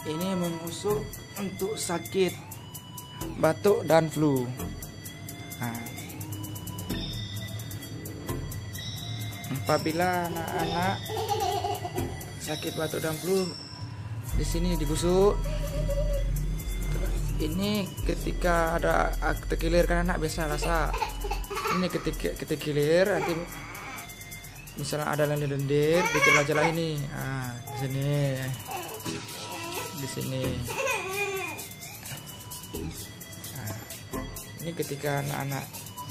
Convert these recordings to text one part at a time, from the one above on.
Ini menusuk untuk sakit batuk dan flu. Nah, apabila anak-anak sakit batuk dan flu, di sini digusuk. Ini ketika ada terkilir kan anak biasa rasa. Ini ketika kilir nanti misalnya ada lendir-lendir di celah-celah ini. Nah, di sini. Di sini. Nah, ini ketika anak-anak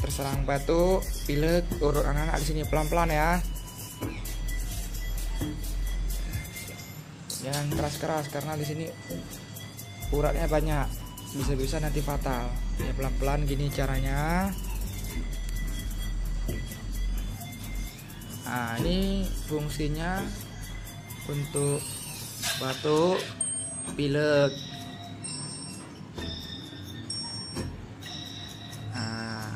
terserang batuk, pilek, urut anak-anak di sini pelan-pelan ya. Jangan keras-keras karena di sini uratnya banyak, bisa-bisa nanti fatal. Ya pelan-pelan gini caranya. Nah, ini fungsinya untuk batuk, pilek. Nah,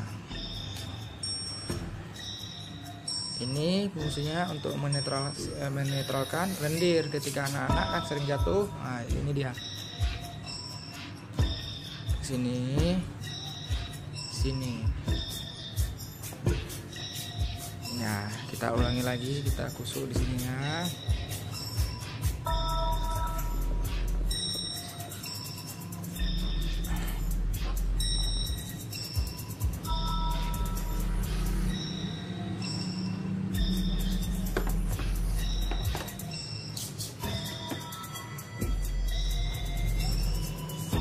ini fungsinya untuk menetralkan lendir ketika anak-anak kan sering jatuh. Nah, ini dia. Sini, sini. Nah, kita ulangi lagi, kita kusuk di sininya.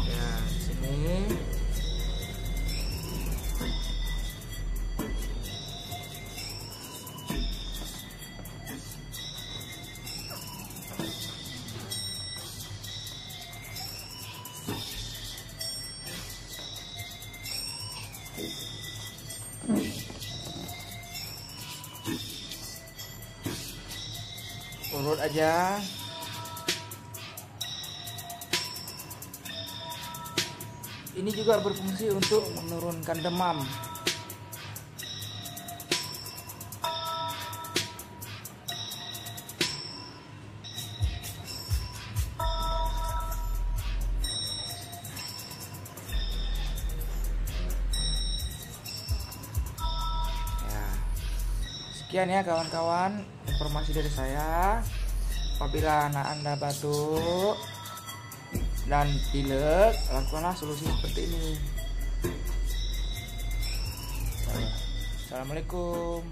Ya, di sini. Urut aja. Ini juga berfungsi untuk menurunkan demam. Sekian ya kawan-kawan, informasi dari saya. Apabila anak Anda batuk dan pilek, lakukanlah solusi seperti ini. Assalamualaikum.